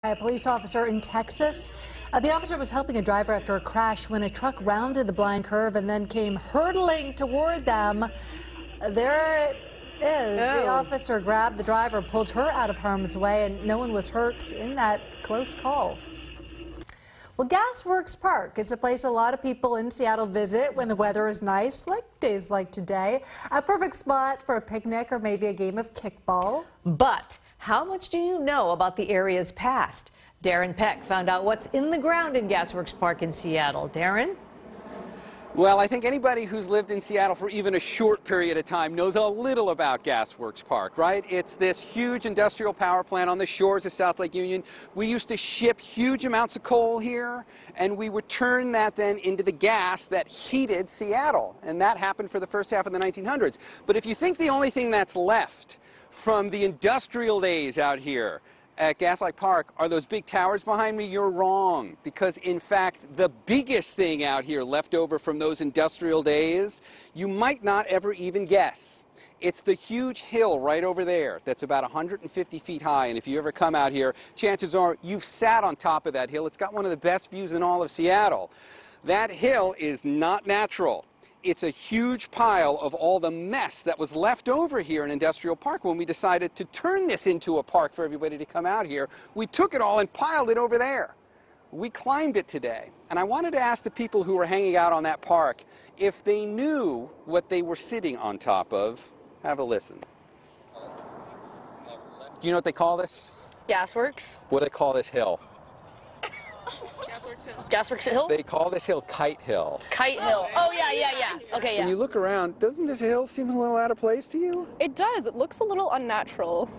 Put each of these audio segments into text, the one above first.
A police officer in Texas. The officer was helping a driver after a crash when a truck rounded the blind curve and then came hurtling toward them. There it is. The officer grabbed the driver, pulled her out of harm's way, and no one was hurt in that close call. Well, Gasworks Park, it's a place a lot of people in Seattle visit when the weather is nice, like days like today. A perfect spot for a picnic or maybe a game of kickball. But how much do you know about the area's past? Darren Peck found out what's in the ground in Gasworks Park in Seattle. Darren? Well, I think anybody who's lived in Seattle for even a short period of time knows a little about Gasworks Park, right? It's this huge industrial power plant on the shores of South Lake Union. We used to ship huge amounts of coal here, and we would turn that then into the gas that heated Seattle. And that happened for the first half of the 1900s. But if you think the only thing that's left from the industrial days out here at Gaslight Park are those big towers behind me, you're wrong. Because in fact, the biggest thing out here left over from those industrial days, you might not ever even guess. It's the huge hill right over there that's about 150 feet high. And if you ever come out here, chances are you've sat on top of that hill. It's got one of the best views in all of Seattle. That hill is not natural. It's a huge pile of all the mess that was left over here in Industrial Park when we decided to turn this into a park for everybody to come out here. We took it all and piled it over there. We climbed it today. And I wanted to ask the people who were hanging out on that park if they knew what they were sitting on top of. Have a listen. Do you know what they call this? Gasworks. What do they call this hill? Gasworks Hill? They call this hill Kite Hill. Kite Hill. Oh, yeah. Okay, yeah. When you look around, doesn't this hill seem a little out of place to you? It does. It looks a little unnatural,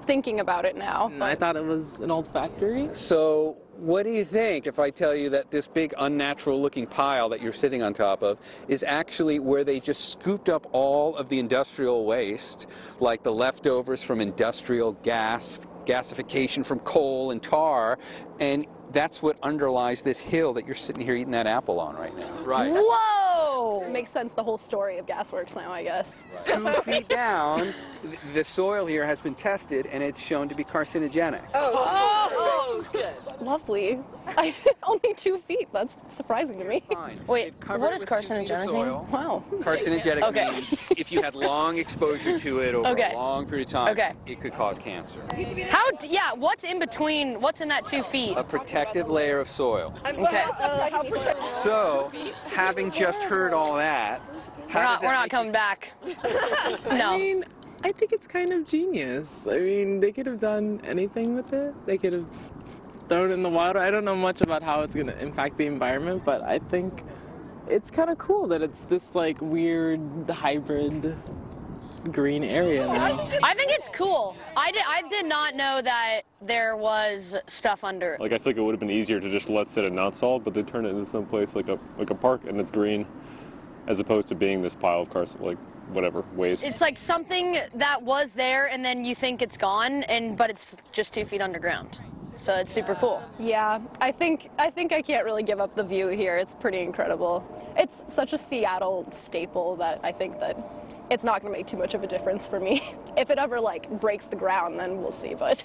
thinking about it now. I thought it was an old factory. So what do you think if I tell you that this big unnatural looking pile that you're sitting on top of is actually where they just scooped up all of the industrial waste, like the leftovers from industrial gasification from coal and tar, and that's what underlies this hill that you're sitting here eating that apple on right now. Right. Whoa! It makes sense, the whole story of Gasworks now, I guess. 2 feet down, the soil here has been tested and it's shown to be carcinogenic. Oh, good. Lovely. Only 2 feet. That's surprising to me. Fine. Wait, what does carcinogenic mean? Wow. Carcinogenic means if you had long exposure to it over a long period of time, it could cause cancer. What's in between, what's in that 2 feet? A protective layer of soil. Okay. So, having just heard all that, we're not coming back. No. I mean, I think it's kind of genius. I mean, they could have done anything with it. They could have thrown it in the water. I don't know much about how it's going to impact the environment, but I think it's kind of cool that it's this like weird hybrid green area now. I think it's cool. I did not know that there was stuff under. Like, I think it would have been easier to just let sit and not salt, but they turn it into some place like a park and it's green, as opposed to being this pile of whatever waste. It's like something that was there and then you think it's gone, but it's just 2 feet underground. So it's super cool. Yeah, I think I can't really give up the view here. It's pretty incredible. It's such a Seattle staple that I think that it's not going to make too much of a difference for me. If it ever like breaks the ground, then we'll see, but.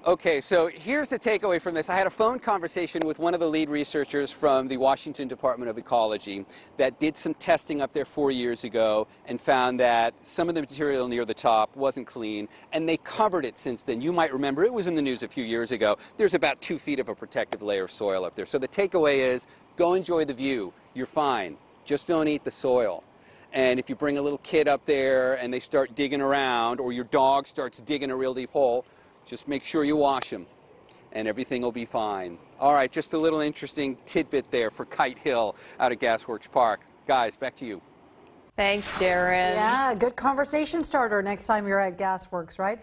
Okay, so here's the takeaway from this. I had a phone conversation with one of the lead researchers from the Washington Department of Ecology that did some testing up there 4 years ago and found that some of the material near the top wasn't clean, and they covered it since then. You might remember it was in the news a few years ago. There's about 2 feet of a protective layer of soil up there. So the takeaway is, go enjoy the view. You're fine. Just don't eat the soil. And if you bring a little kid up there and they start digging around, or your dog starts digging a real deep hole, just make sure you wash them, and everything will be fine. All right, just a little interesting tidbit there for Kite Hill out at Gasworks Park. Guys, back to you. Thanks, Darren. Yeah, good conversation starter next time you're at Gasworks, right?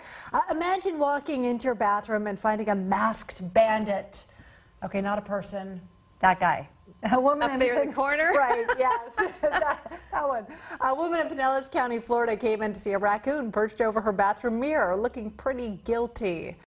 Imagine walking into your bathroom and finding a masked bandit. Okay, not a person, that guy. A woman up there in the corner? Right, yes, that one. A woman in Pinellas County, Florida came in to see a raccoon perched over her bathroom mirror looking pretty guilty.